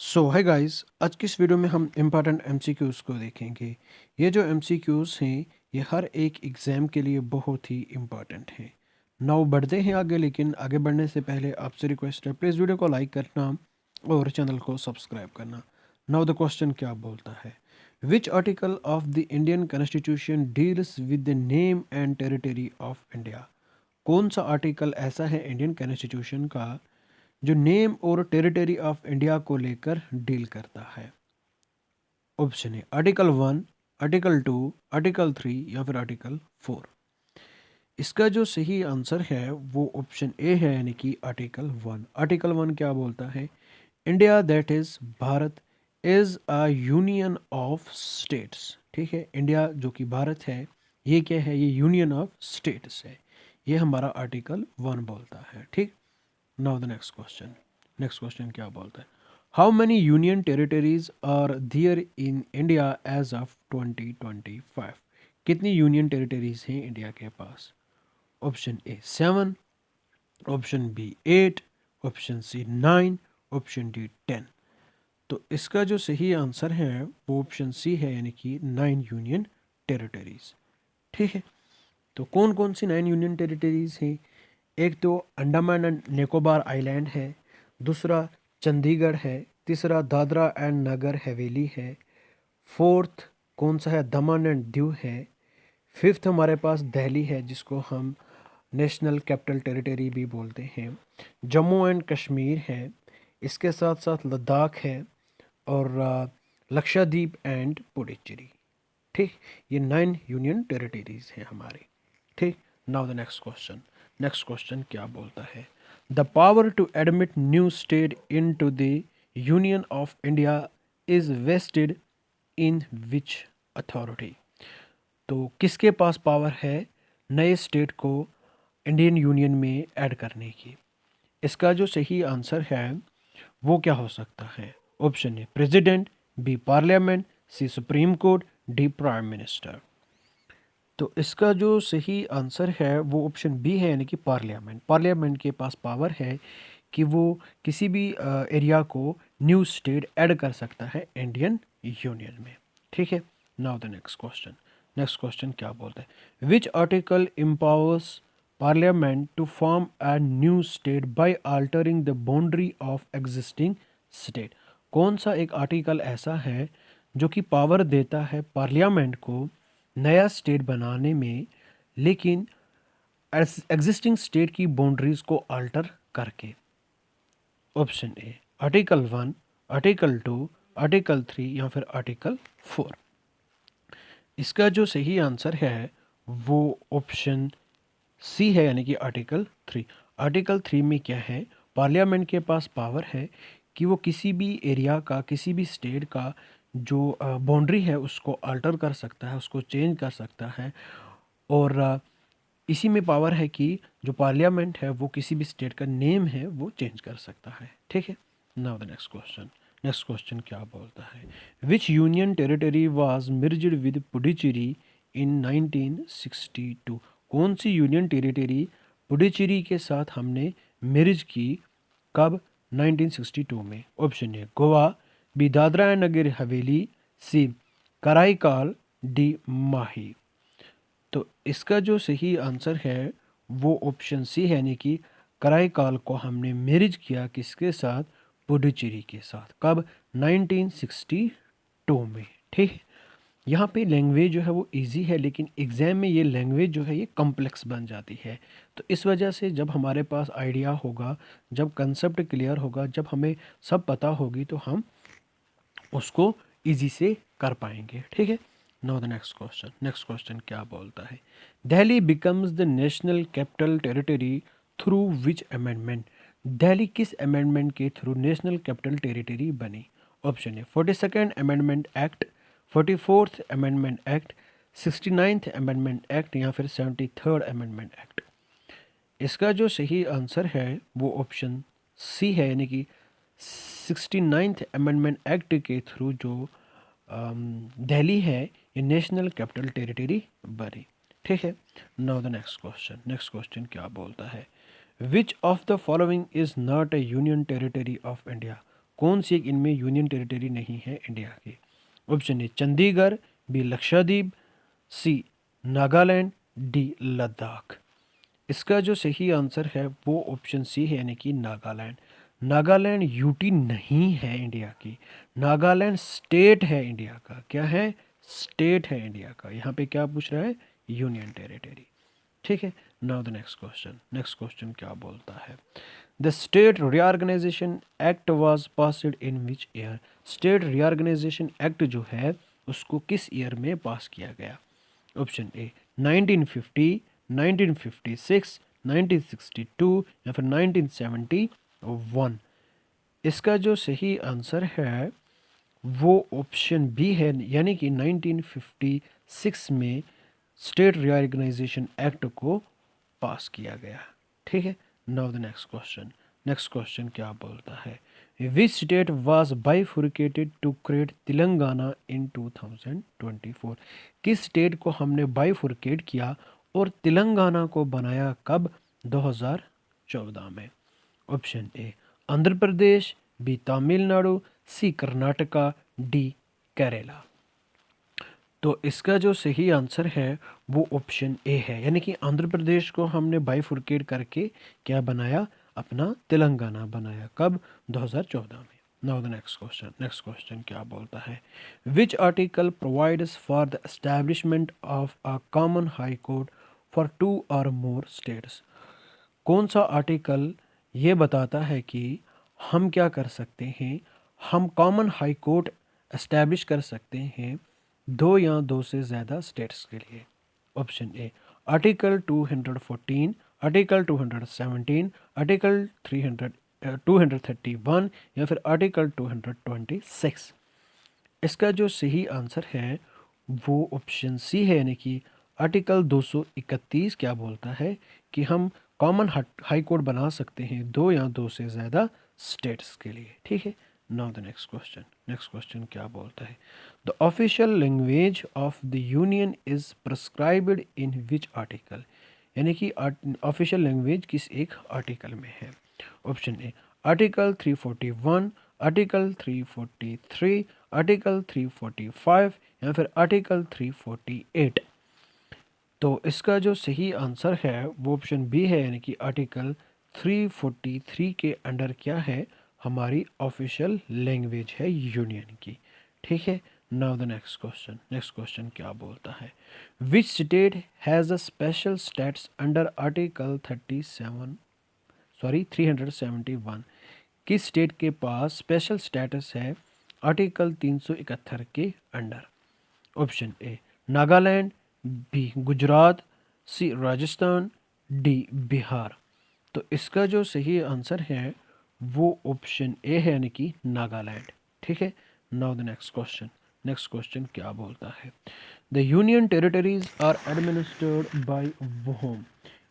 सो hi guys, आज की इस वीडियो में हम इम्पॉर्टेंट एमसीक्यूज़ को देखेंगे। ये जो एमसीक्यूज़ हैं ये हर एक एग्ज़ाम के लिए बहुत ही इम्पॉर्टेंट हैं। नाउ बढ़ते हैं आगे, लेकिन आगे बढ़ने से पहले आपसे रिक्वेस्ट है, प्लीज़ वीडियो को लाइक करना और चैनल को सब्सक्राइब करना। नाउ द क्वेश्चन क्या बोलता है, which article of the Indian constitution deals with the name and territory of India. कौन सा आर्टिकल ऐसा है इंडियन कॉन्स्टिट्यूशन का जो नेम और टेरिटरी ऑफ इंडिया को लेकर डील करता है। ऑप्शन है आर्टिकल 1, आर्टिकल 2, आर्टिकल 3 या फिर आर्टिकल 4। इसका जो सही आंसर है वो ऑप्शन ए है, यानी कि आर्टिकल 1। आर्टिकल 1 क्या बोलता है, India that is Bharat is a union of states. ठीक है, इंडिया जो कि भारत है ये क्या है, ये यूनियन ऑफ स्टेट्स है। ये हमारा आर्टिकल 1 बोलता है। ठीक, now the next question. Next question क्या बोलता है, how many union territories are there in India as of 2025। कितनी यूनियन टेरिटरीज हैं इंडिया के पास। Option A 7, option B 8, option C 9, option D 10। तो इसका जो सही आंसर है वो ऑप्शन सी है, यानी कि 9 यूनियन टेरिटरीज। ठीक है, तो कौन कौन सी 9 यूनियन टेरिटरीज हैं। एक तो अंडमान एंड निकोबार आइलैंड है, दूसरा चंडीगढ़ है, तीसरा दादरा एंड नगर हवेली है, फोर्थ कौन सा है, दमन एंड दीव है, फिफ्थ हमारे पास दिल्ली है जिसको हम नेशनल कैपिटल टेरिटरी भी बोलते हैं, जम्मू एंड कश्मीर है, इसके साथ साथ लद्दाख है, और लक्षद्वीप एंड पुडुचेरी। ठीक, ये 9 यूनियन टेरिटरीज हैं हमारे। ठीक, now the next question. Next question क्या बोलता है, the power to admit new state into the union of India is vested in which authority. तो किसके पास पावर है नए स्टेट को इंडियन यूनियन में ऐड करने की। इसका जो सही आंसर है वो क्या हो सकता है। Option A president, B parliament, C supreme court, D prime minister. तो इसका जो सही आंसर है वो ऑप्शन बी है, यानी कि पार्लियामेंट। पार्लियामेंट के पास पावर है कि वो किसी भी एरिया को न्यू स्टेट ऐड कर सकता है इंडियन यूनियन में। ठीक है, now the next question. Next question क्या बोलता है, which article empowers parliament to form a new state by altering the boundary of existing state. कौन सा एक आर्टिकल ऐसा है जो कि पावर देता है पार्लियामेंट को नया स्टेट बनाने में, लेकिन एग्जिस्टिंग स्टेट की बाउंड्रीज को अल्टर करके। Option A article 1, article 2, article 3 या फिर आर्टिकल 4। इसका जो सही आंसर है वो ऑप्शन सी है, यानी कि आर्टिकल 3। आर्टिकल 3 में क्या है, पार्लियामेंट के पास पावर है कि वो किसी भी एरिया का, किसी भी स्टेट का जो बाउंड्री है उसको अल्टर कर सकता है, उसको चेंज कर सकता है। और इसी में पावर है कि जो पार्लियामेंट है वो किसी भी स्टेट का नेम है वो चेंज कर सकता है। ठीक है, now the next question. Next question क्या बोलता है, which union territory was merged with Puducherry in 1962। कौन सी यूनियन टेरिटरी पुडुचेरी के साथ हमने मिर्ज की, कब, 1962 में। Option A Goa, B Dadra and Nagar Haveli, C Karaikal, D माही। तो इसका जो सही आंसर है वो ऑप्शन सी है, यानी कि कराईकाल को हमने मैरिज किया किसके साथ, पुडुचेरी के साथ, कब, 1962 में। ठीक है, यहाँ पे लैंग्वेज जो है वो इजी है, लेकिन एग्ज़ाम में ये लैंग्वेज जो है ये कॉम्प्लेक्स बन जाती है। तो इस वजह से जब हमारे पास आइडिया होगा, जब कंसेप्ट क्लियर होगा, जब हमें सब पता होगी, तो हम उसको इजी से कर पाएंगे। ठीक है, now the next question. Next question क्या बोलता है, Delhi becomes the national capital territory through which amendment. Delhi किस अमेंडमेंट के थ्रू नेशनल कैपिटल टेरिटरी बनी। ऑप्शन है 42nd amendment act, 44th amendment act, 69th amendment act या फिर 73rd अमेंडमेंट एक्ट। इसका जो सही आंसर है वो ऑप्शन सी है, यानी कि 69th अमेंडमेंट एक्ट के थ्रू जो दिल्ली है ये नेशनल कैपिटल टेरिटरी बनी। ठीक है, now the next question. Next question क्या बोलता है, which of the following is not A union territory of India. कौन सी एक इनमें यूनियन टेरिटरी नहीं है इंडिया की? Option A Chandigarh, B Lakshadweep, C Nagaland, D Ladakh. इसका जो सही आंसर है वो ऑप्शन सी है, यानी कि नागालैंड। नागालैंड यूटी नहीं है इंडिया की, नागालैंड स्टेट है इंडिया का। क्या है? स्टेट है इंडिया का। यहाँ पे क्या पूछ रहा है? Union territory. ठीक है। नाउ द नेक्स्ट क्वेश्चन क्या बोलता है? The state reorganisation act was passed in which year? State reorganisation act जो है उसको किस ईयर में पास किया गया? ऑप्शन ए 1950, 1956, 1962 या फिर 1971। इसका जो सही आंसर है वो ऑप्शन बी है, यानी कि 1956 में स्टेट रीऑर्गेनाइजेशन एक्ट को पास किया गया। ठीक है। नाउ द नेक्स्ट क्वेश्चन क्या बोलता है? Which state was bifurcated to create Telangana in 2024? किस स्टेट को हमने बाइफुर्केट किया और तेलंगाना को बनाया कब? 2014 में। Option A Andhra Pradesh, B Tamil Nadu, C Karnataka, D Kerala. तो इसका जो सही आंसर है वो ऑप्शन ए है, यानी कि आंध्र प्रदेश को हमने बाइफुर्केट करके क्या बनाया? अपना तेलंगाना बनाया। कब? 2014 में। नाउ द नेक्स्ट क्वेश्चन क्या बोलता है? Which article provides for the establishment of a common high court for 2 और मोर स्टेट्स? कौन सा आर्टिकल ये बताता है कि हम क्या कर सकते हैं? हम कॉमन हाई कोर्ट एस्टैब्लिश कर सकते हैं 2 या 2 से ज़्यादा स्टेट्स के लिए। Option A article 214, article 217, article 231 या फिर आर्टिकल 226। इसका जो सही आंसर है वो ऑप्शन सी है, यानी कि आर्टिकल 231 क्या बोलता है कि हम कॉमन हाई कोर्ट बना सकते हैं 2 या 2 से ज़्यादा स्टेट्स के लिए। ठीक है। नाउ द नेक्स्ट क्वेश्चन क्या बोलता है? The official language of the union is prescribed in which article? यानी कि ऑफिशियल लैंग्वेज किस एक आर्टिकल में है? ऑप्शन ए आर्टिकल 341, आर्टिकल 343, आर्टिकल 345 या फिर आर्टिकल 348। तो इसका जो सही आंसर है वो ऑप्शन बी है, यानी कि आर्टिकल 343 के अंडर क्या है? हमारी ऑफिशियल लैंग्वेज है यूनियन की। ठीक है। नाउ द नेक्स्ट क्वेश्चन क्या बोलता है? Which state has a special status under article 371? किस स्टेट के पास स्पेशल स्टेटस है आर्टिकल 371 के under? Option A Nagaland, B Gujarat, C Rajasthan, D Bihar. तो इसका जो सही आंसर है वो ऑप्शन ए है, यानी कि नागालैंड। ठीक है। नाउ द नेक्स्ट क्वेश्चन क्या बोलता है? The union territories are administered by whom?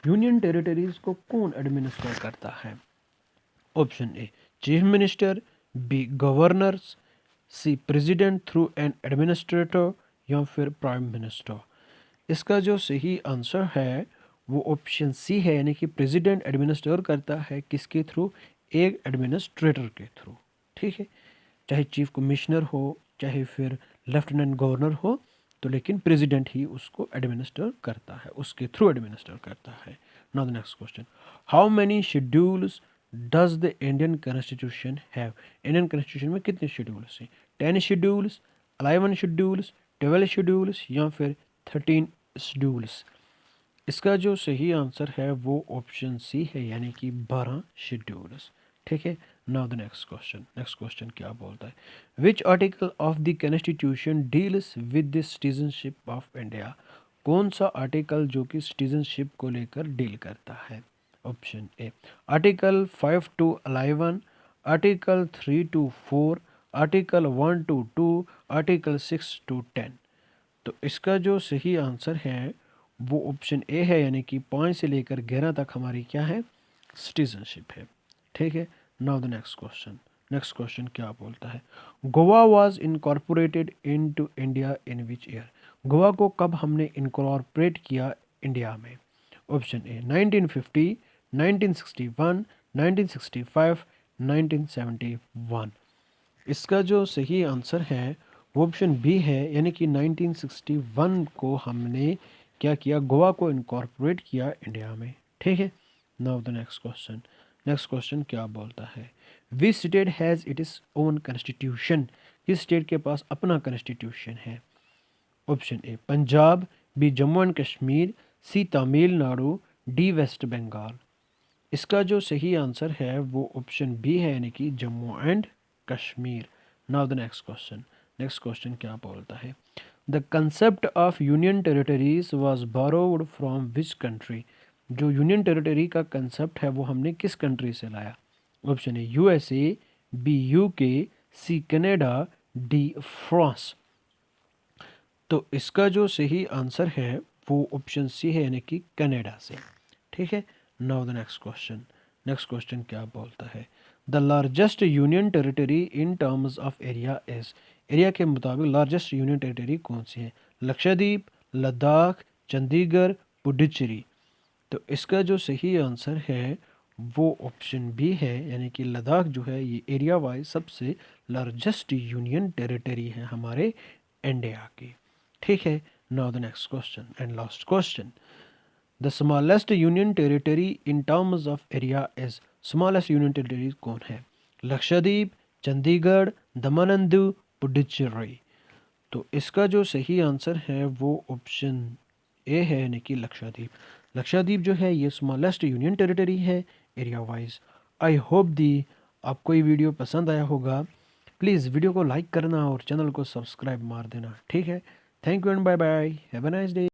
Union territories को कौन एडमिनिस्टर करता है? Option A chief minister, B governors, C president through an administrator या फिर प्राइम मिनिस्टर। इसका जो सही आंसर है वो ऑप्शन सी है, यानी कि प्रेसिडेंट एडमिनिस्टर करता है किसके थ्रू? एक एडमिनिस्ट्रेटर के थ्रू। ठीक है। चाहे चीफ कमिश्नर हो, चाहे फिर लेफ्टिनेंट गवर्नर हो, तो लेकिन प्रेसिडेंट ही उसको एडमिनिस्टर करता है, उसके थ्रू एडमिनिस्टर करता है। Now the next question, how many schedules does the Indian constitution have? Indian constitution में कितने शेड्यूल्स हैं? 10 शेड्यूल्स, 11 शेड्यूल्स, 12 शेड्यूल्स या फिर 13 शेड्यूल्स? इसका जो सही आंसर है वो ऑप्शन सी है, यानी कि 12 शेड्यूल्स। ठीक है। नाउ द नेक्स्ट क्वेश्चन क्या बोलता है? Which article of the constitution deals with the citizenship of India? कौन सा आर्टिकल जो कि सिटीजनशिप को लेकर डील करता है? Option A article 5 to 11, article 3 to 4, article 1 to 2, article 6 to 10। तो इसका जो सही आंसर है वो ऑप्शन ए है, यानी कि 5 से लेकर 11 तक हमारी क्या है? सिटीजनशिप है। ठीक है। नाउ द नेक्स्ट क्वेश्चन क्या बोलता है? Goa was incorporated into India in which year? Goa को कब हमने इनकॉर्पोरेट किया इंडिया में? ऑप्शन ए 1950, 1961, 1965, 1971। इसका जो सही आंसर है वो ऑप्शन बी है, यानी कि 1961 को हमने क्या किया, गोवा को इनकॉर्पोरेट किया इंडिया में। ठीक है, now the next question. Next question क्या बोलता है, which state has its own constitution, किस स्टेट के पास अपना कॉन्स्टिट्यूशन है। Option A Punjab, B Jammu and Kashmir, C Tamil Nadu, D West Bengal. इसका जो सही आंसर है वो ऑप्शन बी है, यानी कि Jammu and Kashmir. Now the next question. Next question क्या बोलता है, the concept of union territories was borrowed from which country. जो यूनियन टेरिटरी का कंसेप्ट है वो हमने किस कंट्री से लाया। Option A USA, B UK, C Canada, D France. तो इसका जो सही आंसर है वो ऑप्शन सी है, यानी कि कनाडा से। ठीक है, now the next question. Next question क्या बोलता है, the largest union territory in terms of area is. Area के मुताबिक लार्जेस्ट यूनियन टेरिटरी कौन सी है, लक्षद्वीप, लद्दाख, चंडीगढ़, पुडुचेरी। तो इसका जो सही आंसर है वो ऑप्शन बी है, यानी कि लद्दाख जो है ये एरिया वाइज सबसे लार्जेस्ट यूनियन टेरिटरी है हमारे इंडिया की। ठीक है, now the next question and last question, the smallest union territory in terms of area is. Smallest union territory कौन है, लक्षद्वीप, चंडीगढ़, दमन एंड दीव, पुडुचेरी। तो इसका जो सही आंसर है वो ऑप्शन ए है, यानी कि लक्षद्वीप। लक्षद्वीप जो है ये स्मॉलेस्ट यूनियन टेरिटरी है एरिया वाइज। आई होप दी आपको ये वीडियो पसंद आया होगा। प्लीज़ वीडियो को लाइक करना और चैनल को सब्सक्राइब मार देना। ठीक है, thank you and bye bye, have a nice day.